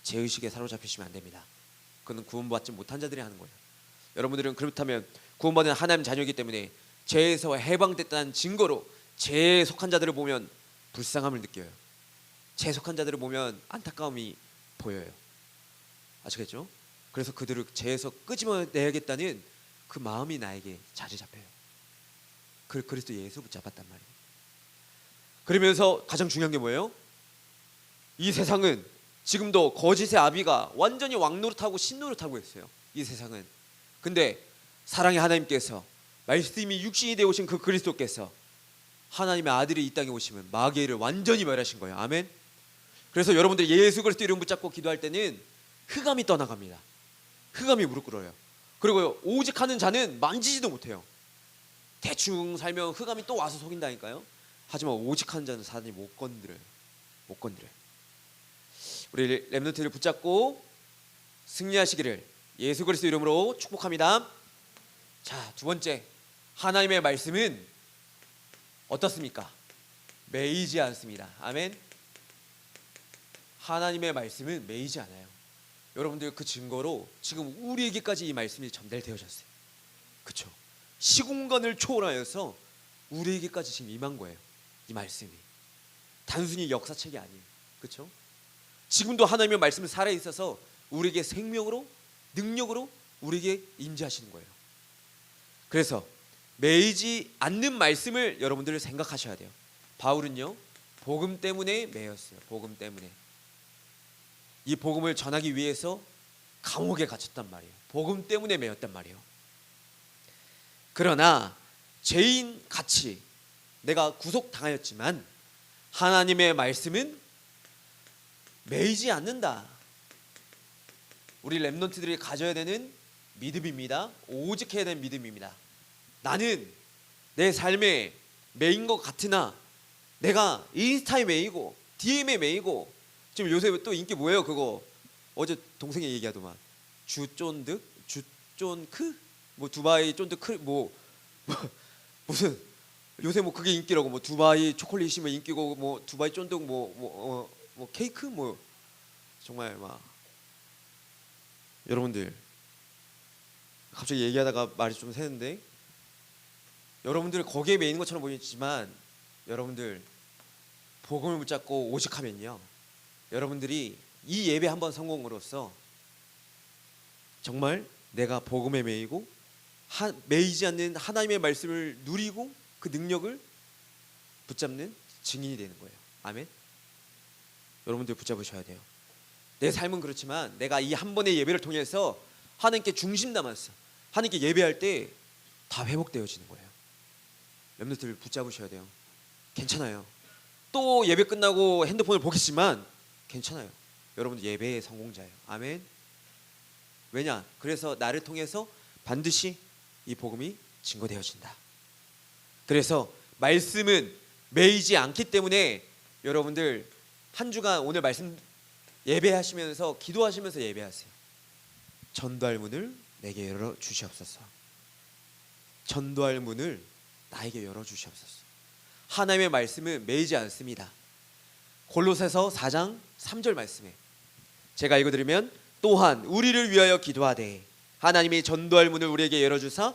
죄의식에 사로잡히시면 안 됩니다. 그건 구원받지 못한 자들이 하는 거예요. 여러분들은 그렇다면 구원받은 하나님 자녀이기 때문에 죄에서 해방됐다는 증거로 죄에 속한 자들을 보면 불쌍함을 느껴요. 죄에 속한 자들을 보면 안타까움이 보여요. 아시겠죠? 그래서 그들을 죄에서 끄집어내야겠다는 그 마음이 나에게 자리 잡혀요. 그 그리스도 예수 붙잡았단 말이에요. 그러면서 가장 중요한 게 뭐예요? 이 세상은 지금도 거짓의 아비가 완전히 왕노릇하고 신노릇하고 있어요. 이 세상은. 근데 사랑의 하나님께서 말씀이 육신이 되어 오신 그 그리스도께서 하나님의 아들이 이 땅에 오시면 마귀를 완전히 멸하신 거예요. 아멘. 그래서 여러분들이 예수 그리스도 이름 붙잡고 기도할 때는 흑암이 떠나갑니다. 흑암이 무릎 꿇어요. 그리고 오직 하는 자는 만지지도 못해요. 대충 살면 흑암이 또 와서 속인다니까요. 하지만 오직 하는 자는 사단이 못 건드려요. 못 건드려요. 우리 렘넌트를 붙잡고 승리하시기를 예수 그리스도 이름으로 축복합니다. 자, 두 번째, 하나님의 말씀은 어떻습니까? 매이지 않습니다. 아멘. 하나님의 말씀은 매이지 않아요. 여러분들 그 증거로 지금 우리에게까지 이 말씀이 전달되어졌어요. 그렇죠? 시공간을 초월하여서 우리에게까지 지금 임한 거예요. 이 말씀이 단순히 역사책이 아니에요. 그렇죠? 지금도 하나님의 말씀은 살아있어서 우리에게 생명으로 능력으로 우리에게 임재하시는 거예요. 그래서 매이지 않는 말씀을 여러분들 생각하셔야 돼요. 바울은요, 복음 때문에 매였어요. 복음 때문에. 이 복음을 전하기 위해서 감옥에 갇혔단 말이에요. 복음 때문에 매였단 말이에요. 그러나 죄인 같이 내가 구속당하였지만 하나님의 말씀은 매이지 않는다. 우리 렘넌트들이 가져야 되는 믿음입니다. 오직 해야 되는 믿음입니다. 나는 내 삶에 매인 것 같으나 내가 인스타에 매이고 DM에 매이고, 지금 요새 또 인기 뭐예요? 그거 어제 동생이 얘기하더만 주쫀득? 주쫀크? 뭐 두바이 쫀득 뭐 무슨 요새 뭐 그게 인기라고, 뭐 두바이 초콜릿이 뭐 인기고, 뭐 두바이 쫀득 뭐 케이크 뭐 정말 막. 여러분들 갑자기 얘기하다가 말이 좀 새는데, 여러분들 거기에 매이는 것처럼 보이지만 여러분들 복음을 붙잡고 오직하면요, 여러분들이 이 예배 한번 성공으로써 정말 내가 복음에 매이고 매이지 않는 하나님의 말씀을 누리고 그 능력을 붙잡는 증인이 되는 거예요. 아멘. 여러분들 붙잡으셔야 돼요. 내 삶은 그렇지만 내가 이 한 번의 예배를 통해서 하나님께 중심 담았어. 하나님께 예배할 때 다 회복되어지는 거예요. 렘넌트를 붙잡으셔야 돼요. 괜찮아요. 또 예배 끝나고 핸드폰을 보겠지만 괜찮아요. 여러분들 예배의 성공자예요. 아멘. 왜냐? 그래서 나를 통해서 반드시 이 복음이 증거되어진다. 그래서 말씀은 매이지 않기 때문에 여러분들 한 주간 오늘 말씀 예배하시면서 기도하시면서 예배하세요. 전도할 문을 내게 열어 주시옵소서. 전도할 문을 나에게 열어주시옵소서. 하나님의 말씀은 매이지 않습니다. 골로새서 4장 3절 말씀에 제가 읽어드리면 또한 우리를 위하여 기도하되 하나님이 전도할 문을 우리에게 열어주사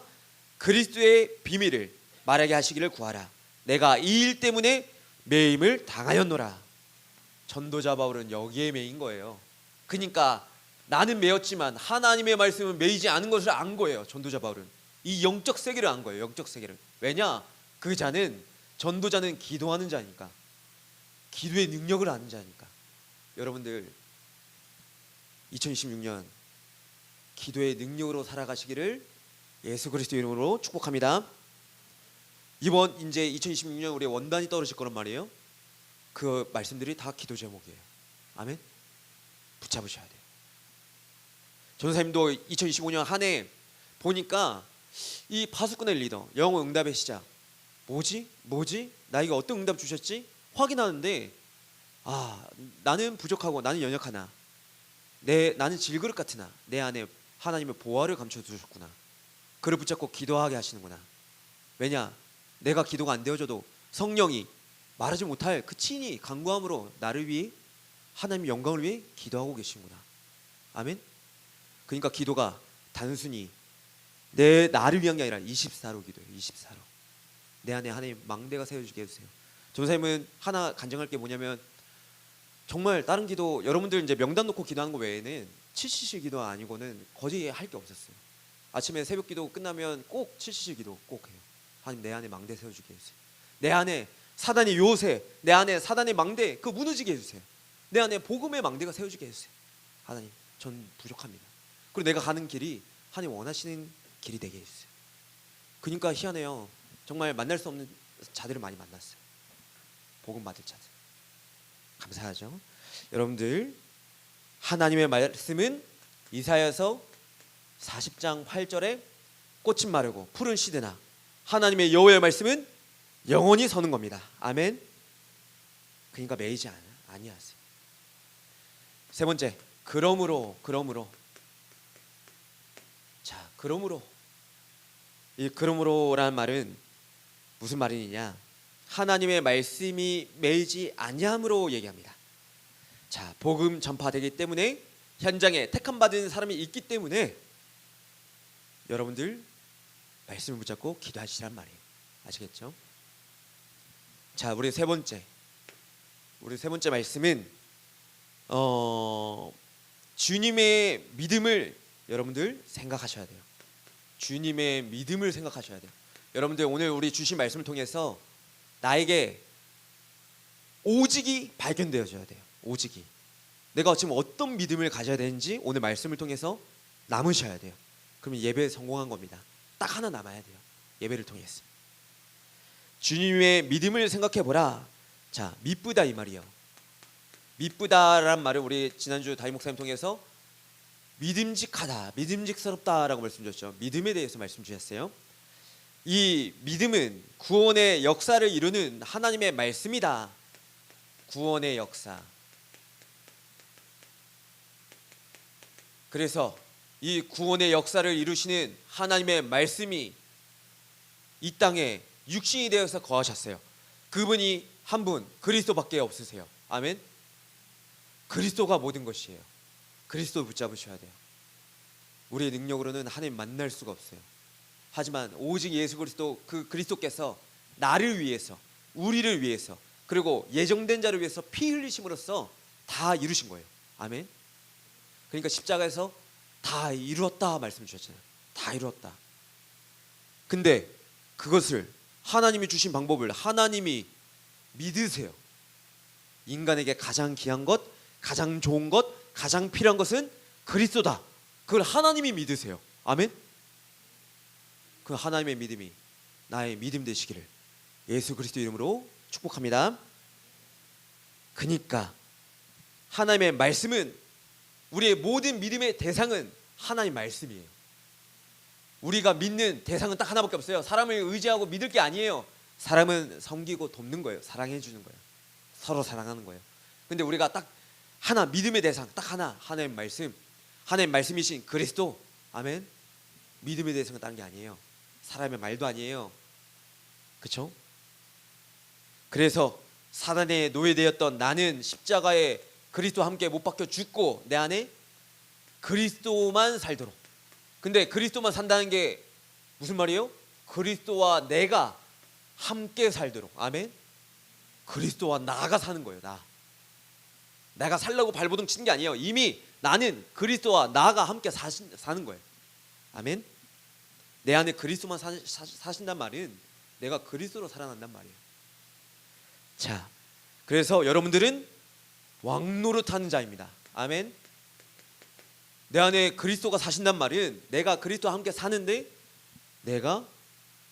그리스도의 비밀을 말하게 하시기를 구하라. 내가 이 일 때문에 매임을 당하였노라. 전도자 바울은 여기에 매인 거예요. 그러니까 나는 매였지만 하나님의 말씀은 매이지 않은 것을 안 거예요. 전도자 바울은 이 영적 세계를 안 거예요. 영적 세계를. 왜냐? 그 자는 전도자는 기도하는 자니까, 기도의 능력을 아는 자니까. 여러분들 2026년 기도의 능력으로 살아가시기를 예수 그리스도 이름으로 축복합니다. 이번 이제 2026년 우리 원단이 떨어질 거란 말이에요. 그 말씀들이 다 기도 제목이에요. 아멘. 붙잡으셔야 돼요. 전사님도 2025년 한 해 보니까 이 파수꾼의 리더, 영어 응답의 시작. 뭐지? 나에게 어떤 응답 주셨지? 확인하는데 나는 부족하고 나는 연약하나, 나는 질그릇 같으나 내 안에 하나님의 보화를 감춰주셨구나. 그를 붙잡고 기도하게 하시는구나. 왜냐? 내가 기도가 안 되어져도 성령이 말하지 못할 그 친히 간구함으로 나를 위해, 하나님의 영광을 위해 기도하고 계시는구나. 아멘. 그러니까 기도가 단순히 나를 위한 게 아니라 24로 기도해요. 24로. 내 안에 하나님 망대가 세워지게 해주세요. 전사님은 하나 간증할 게 뭐냐면, 정말 다른 기도, 여러분들 이제 명단 놓고 기도하는 거 외에는 7시실 기도 아니고는 거의 할 게 없었어요. 아침에 새벽 기도 끝나면 꼭 7시실 기도 꼭 해요. 하나님 내 안에 망대 세워주게 해주세요. 내 안에 사단의 요새, 내 안에 사단의 망대 그 무너지게 해주세요. 내 안에 복음의 망대가 세워지게 해주세요. 하나님 전 부족합니다. 그리고 내가 가는 길이 하나님 원하시는 길이 되게 해주세요. 그러니까 희한해요. 정말 만날 수 없는 자들을 많이 만났어요. 복음 받을 자들. 감사하죠. 여러분들 하나님의 말씀은 이사야서 40장 8절에 꽃은 마르고 푸른 시드나 하나님의 여호와의 말씀은 영원히 서는 겁니다. 아멘. 그러니까 매이지 아니하세요. 세 번째, 그러므로. 자, 이 그러므로라는 말은 무슨 말이냐? 하나님의 말씀이 매이지 아니함으로 얘기합니다. 자, 복음 전파되기 때문에 현장에 택함 받은 사람이 있기 때문에 여러분들 말씀을 붙잡고 기도하시란 말이에요. 아시겠죠? 자, 우리 세 번째 말씀은 주님의 믿음을 여러분들 생각하셔야 돼요. 주님의 믿음을 생각하셔야 돼요. 여러분들 오늘 우리 주신 말씀을 통해서 나에게 오직이 발견되어져야 돼요. 오직이. 내가 지금 어떤 믿음을 가져야 되는지 오늘 말씀을 통해서 남으셔야 돼요. 그러면 예배 성공한 겁니다. 딱 하나 남아야 돼요. 예배를 통해서. 주님의 믿음을 생각해 보라. 자, 미쁘다 이 말이에요. 미쁘다란 말을 우리 지난주 다임 목사님 통해서 믿음직하다, 믿음직스럽다라고 말씀 주셨죠. 믿음에 대해서 말씀 주셨어요. 이 믿음은 구원의 역사를 이루는 하나님의 말씀이다. 구원의 역사. 그래서 이 구원의 역사를 이루시는 하나님의 말씀이 이 땅에 육신이 되어서 거하셨어요. 그분이 한 분, 그리스도밖에 없으세요. 아멘. 그리스도가 모든 것이에요. 그리스도 붙잡으셔야 돼요. 우리의 능력으로는 하나님 만날 수가 없어요. 하지만 오직 예수 그리스도, 그 그리스도께서 나를 위해서, 우리를 위해서, 그리고 예정된 자를 위해서 피 흘리심으로써 다 이루신 거예요. 아멘. 그러니까 십자가에서 다 이루었다 말씀 주셨잖아요. 다 이루었다. 근데 그것을 하나님이 주신 방법을 하나님이 믿으세요. 인간에게 가장 귀한 것, 가장 좋은 것, 가장 필요한 것은 그리스도다. 그걸 하나님이 믿으세요. 아멘. 그 하나님의 믿음이 나의 믿음 되시기를 예수 그리스도 이름으로 축복합니다. 그러니까 하나님의 말씀은, 우리의 모든 믿음의 대상은 하나님 말씀이에요. 우리가 믿는 대상은 딱 하나밖에 없어요. 사람을 의지하고 믿을 게 아니에요. 사람은 섬기고 돕는 거예요. 사랑해 주는 거예요. 서로 사랑하는 거예요. 근데 우리가 딱 하나, 믿음의 대상 딱 하나, 하나님 말씀, 하나님 말씀이신 그리스도. 아멘. 믿음의 대상은 다른 게 아니에요. 사람의 말도 아니에요. 그렇죠? 그래서 사단에 노예되었던 나는 십자가에 그리스도와 함께 못 박혀 죽고 내 안에 그리스도만 살도록. 근데 그리스도만 산다는 게 무슨 말이에요? 그리스도와 내가 함께 살도록. 아멘. 그리스도와 나가 사는 거예요. 내가 살려고 발버둥 치는 게 아니에요. 이미 나는 그리스도와 나가 함께 사는 거예요. 아멘. 내 안에 그리스도만 사신단 말은 내가 그리스도로 살아난단 말이에요. 자, 그래서 여러분들은 왕노릇하는 자입니다. 아멘. 내 안에 그리스도가 사신단 말은 내가 그리스도와 함께 사는데 내가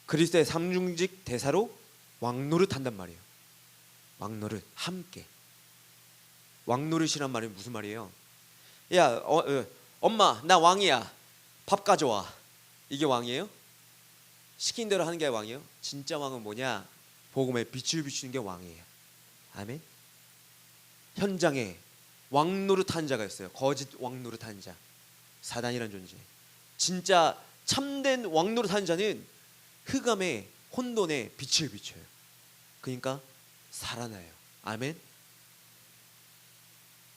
그리스도의 삼중직 대사로 왕노릇한단 말이에요. 왕노릇, 함께. 왕노릇이란 말이 무슨 말이에요? 야, 엄마, 나 왕이야. 밥 가져와. 이게 왕이에요? 시킨 대로 하는 게 왕이에요? 진짜 왕은 뭐냐? 복음에 빛을 비추는 게 왕이에요. 아멘. 현장에 왕노릇한 자가 있어요. 거짓 왕노릇한 자, 사단이란 존재. 진짜 참된 왕노릇한 자는 흑암에 혼돈에 빛을 비춰요. 그러니까 살아나요. 아멘.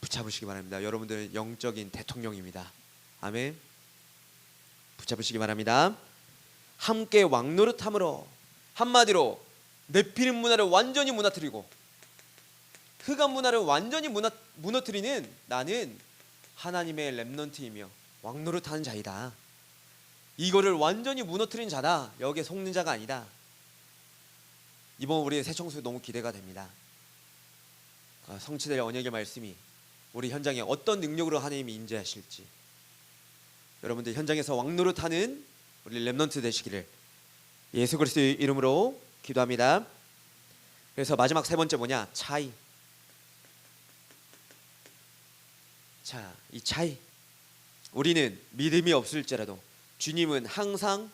붙잡으시기 바랍니다. 여러분들은 영적인 대통령입니다. 아멘. 붙잡으시기 바랍니다. 함께 왕노릇함으로, 한마디로 네피림 문화를 완전히 무너뜨리고 흑암 문화를 완전히 무너뜨리는 나는 하나님의 렘넌트이며 왕노릇하는 자이다. 이거를 완전히 무너뜨린 자다. 여기에 속는 자가 아니다. 이번 우리의 새청소에 너무 기대가 됩니다. 성취될 언약의 말씀이 우리 현장에 어떤 능력으로 하나님이 임재하실지, 여러분들 현장에서 왕노릇하는 우리 렘넌트 되시기를 예수 그리스도의 이름으로 기도합니다. 그래서 마지막 세 번째 뭐냐? 차이. 자, 이 차이. 우리는 믿음이 없을지라도 주님은 항상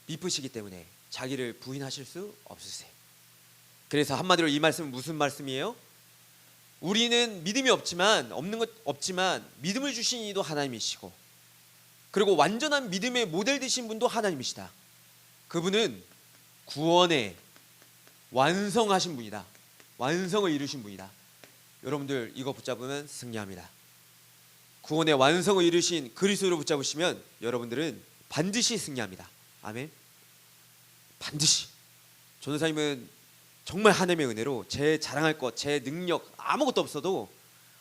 미쁘시기 때문에 자기를 부인하실 수 없으세요. 그래서 한마디로 이 말씀은 무슨 말씀이에요? 우리는 믿음이 없지만 믿음을 주신 이도 하나님이시고, 그리고 완전한 믿음의 모델 되신 분도 하나님이시다. 그분은 구원의 완성하신 분이다. 완성을 이루신 분이다. 여러분들 이거 붙잡으면 승리합니다. 구원의 완성을 이루신 그리스도를 붙잡으시면 여러분들은 반드시 승리합니다. 아멘. 반드시. 전도사님은 정말 하나님의 은혜로 제 자랑할 것, 제 능력 아무것도 없어도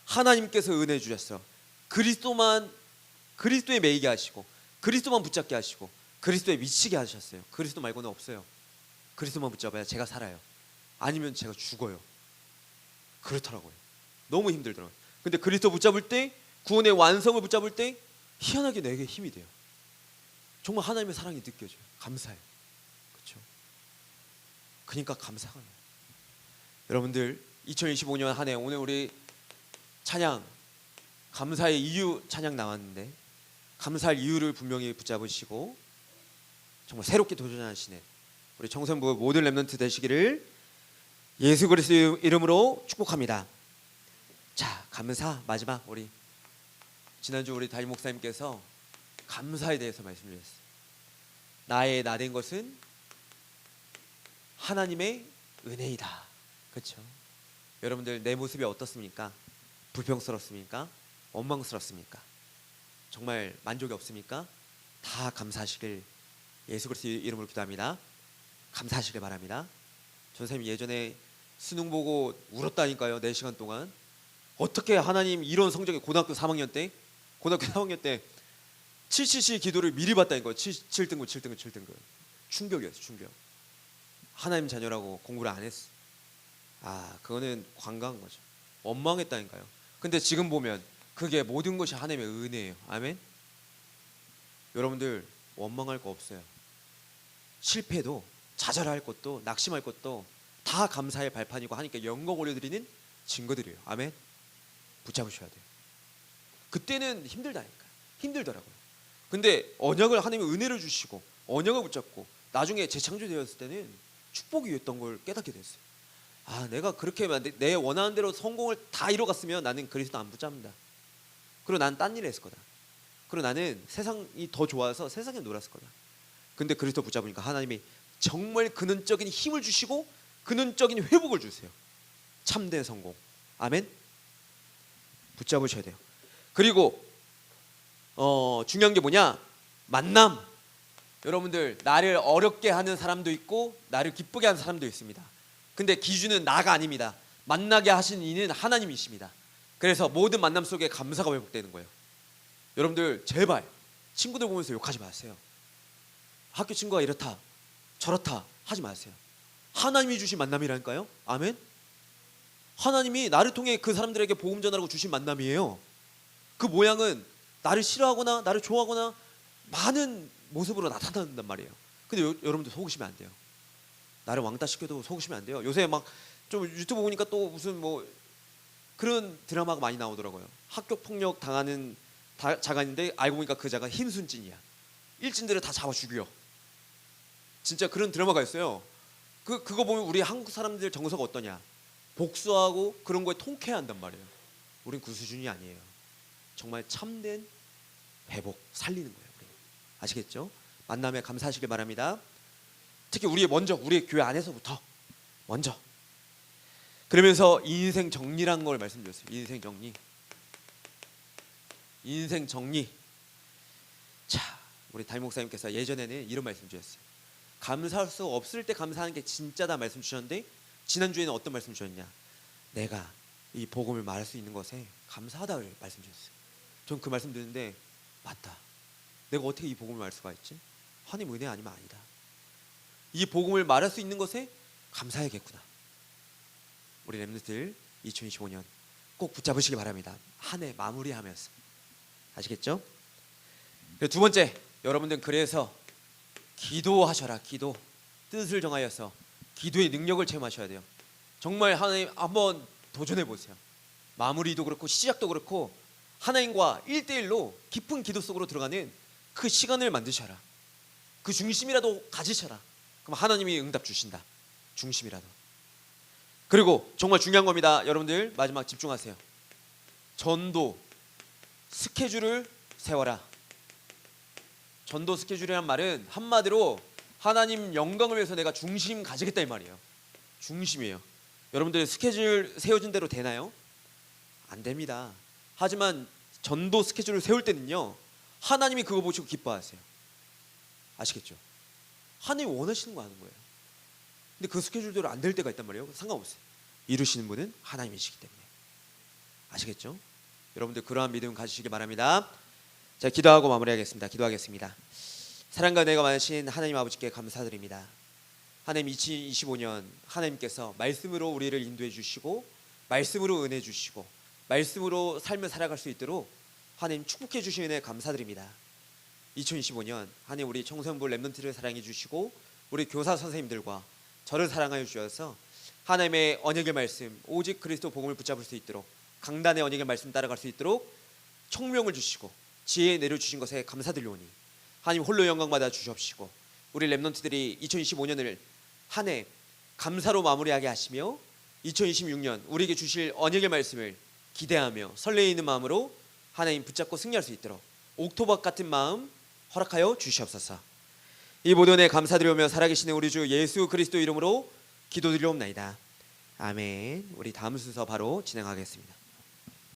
하나님께서 은혜 주셨어. 그리스도에 매이게 하시고, 그리스도만 붙잡게 하시고, 그리스도에 미치게 하셨어요. 그리스도 말고는 없어요. 그리스도만 붙잡아야 제가 살아요. 아니면 제가 죽어요. 그렇더라고요. 너무 힘들더라고요. 근데 그리스도 붙잡을 때, 구원의 완성을 붙잡을 때 희한하게 내게 힘이 돼요. 정말 하나님의 사랑이 느껴져요. 감사해요. 그렇죠? 그러니까 감사가 나요. 여러분들 2025년 한 해 오늘 우리 찬양, 감사의 이유 찬양 나왔는데 감사할 이유를 분명히 붙잡으시고 정말 새롭게 도전하시는 우리 청소년부 모든 렘넌트 되시기를 예수 그리스도의 이름으로 축복합니다. 자, 감사. 마지막 우리 지난주 우리 담임 목사님께서 감사에 대해서 말씀 주셨어요. 나의 나 된 것은 하나님의 은혜이다. 그렇죠? 여러분들 내 모습이 어떻습니까? 불평스럽습니까? 원망스럽습니까? 정말 만족이 없습니까? 다 감사하시길 예수 그리스도의 이름으로 기도합니다. 감사하시길 바랍니다. 전사님 예전에 수능 보고 울었다니까요. 4시간 동안. 어떻게 하나님 이런 성적이 고등학교 3학년 때 777 기도를 미리 봤다니까요. 7등급 충격이었어요. 충격. 하나님 자녀라고 공부를 안 했어. 그거는 관광한 거죠. 원망했다니까요. 근데 지금 보면 그게 모든 것이 하나님의 은혜예요. 아멘. 여러분들 원망할 거 없어요. 실패도 좌절할 것도 낙심할 것도 다 감사의 발판이고 하니까 영광 올려드리는 증거들이에요. 아멘. 붙잡으셔야 돼요. 그때는 힘들더라고요. 근데 언약을 하나님의 은혜를 주시고 언약을 붙잡고 나중에 재창조되었을 때는 축복이었던 걸 깨닫게 됐어요. 내가 그렇게 내 원하는 대로 성공을 다 이뤄갔으면 나는 그리스도 안 붙잡는다. 그리고 난 딴 일을 했을 거다. 그리고 나는 세상이 더 좋아서 세상에 놀았을 거다. 근데 그리스도 붙잡으니까 하나님이 정말 근원적인 힘을 주시고 근원적인 회복을 주세요. 참된 성공. 아멘. 붙잡으셔야 돼요. 그리고 중요한 게 뭐냐? 만남. 여러분들, 나를 어렵게 하는 사람도 있고 나를 기쁘게 하는 사람도 있습니다. 근데 기준은 나가 아닙니다. 만나게 하신 이는 하나님이십니다. 그래서 모든 만남 속에 감사가 회복되는 거예요. 여러분들, 제발 친구들 보면서 욕하지 마세요. 학교 친구가 이렇다 저렇다 하지 마세요. 하나님이 주신 만남이라니까요. 아멘. 하나님이 나를 통해 그 사람들에게 복음 전하라고 주신 만남이에요. 그 모양은 나를 싫어하거나 나를 좋아하거나 많은 모습으로 나타난단 말이에요. 근데 여러분들 속으시면 안 돼요. 나를 왕따 시켜도 속으시면 안 돼요. 요새 막 좀 유튜브 보니까 또 무슨 뭐 그런 드라마가 많이 나오더라고요. 학교 폭력 당하는 자간인데 알고 보니까 그 자가 힘순진이야. 일진들을 다 잡아 죽여. 진짜 그런 드라마가 있어요. 그거 보면 우리 한국 사람들 정서가 어떠냐? 복수하고 그런 거에 통쾌한단 말이에요. 우린 그 수준이 아니에요. 정말 참된 회복, 살리는 거예요. 우리. 아시겠죠? 만남에 감사하시길 바랍니다. 특히 우리의 교회 안에서부터 먼저. 그러면서 인생 정리란 걸 말씀드렸어요. 인생 정리. 자, 우리 담임 목사님께서 예전에는 이런 말씀 주셨어요. 감사할 수 없을 때 감사하는 게 진짜다 말씀 주셨는데, 지난주에는 어떤 말씀 주셨냐? 내가 이 복음을 말할 수 있는 것에 감사하다 말씀 주셨어요. 전 그 말씀 듣는데, 맞다. 내가 어떻게 이 복음을 말할 수가 있지? 하나님 은혜 아니면 아니다. 이 복음을 말할 수 있는 것에 감사해야겠구나. 우리 렘넌트들 2025년 꼭 붙잡으시기 바랍니다. 한 해 마무리하면서. 아시겠죠? 두 번째, 여러분들 그래서 기도하셔라. 기도. 뜻을 정하여서 기도의 능력을 체험하셔야 돼요. 정말 하나님 한번 도전해 보세요. 마무리도 그렇고 시작도 그렇고 하나님과 1대1로 깊은 기도 속으로 들어가는 그 시간을 만드셔라. 그 중심이라도 가지셔라. 그럼 하나님이 응답 주신다. 중심이라도. 그리고 정말 중요한 겁니다. 여러분들 마지막 집중하세요. 전도 스케줄을 세워라. 전도 스케줄이란 말은 한마디로 하나님 영광을 위해서 내가 중심 가지겠다 이 말이에요. 중심이에요. 여러분들 스케줄 세워진 대로 되나요? 안 됩니다. 하지만 전도 스케줄을 세울 때는요, 하나님이 그거 보시고 기뻐하세요. 아시겠죠? 하나님이 원하시는 거 하는 거예요. 근데 그 스케줄대로 안 될 때가 있단 말이에요. 상관없어요. 이루시는 분은 하나님이시기 때문에. 아시겠죠? 여러분들 그러한 믿음 가지시기 바랍니다. 자, 기도하고 마무리하겠습니다. 기도하겠습니다. 사랑과 은혜가 많으신 하나님 아버지께 감사드립니다. 하나님 2025년 하나님께서 말씀으로 우리를 인도해 주시고 말씀으로 은혜 주시고 말씀으로 삶을 살아갈 수 있도록 하나님 축복해 주신 은혜 감사드립니다. 2025년 하나님 우리 청소년부 렘넌트를 사랑해 주시고 우리 교사 선생님들과 저를 사랑하여 주셔서 하나님의 언약의 말씀 오직 그리스도 복음을 붙잡을 수 있도록 강단의 언약의 말씀 따라갈 수 있도록 총명을 주시고 지혜 내려주신 것에 감사드리오니 하나님 홀로 영광 받아 주시옵시고 우리 렘넌트들이 2025년을 한 해 감사로 마무리하게 하시며 2026년 우리에게 주실 언약의 말씀을 기대하며 설레이는 마음으로 하나님 붙잡고 승리할 수 있도록 옥토박 같은 마음 허락하여 주시옵소서. 이 모든 애 감사드리오며 살아계시는 우리 주 예수 그리스도 이름으로 기도드리옵나이다. 아멘. 우리 다음 순서 바로 진행하겠습니다.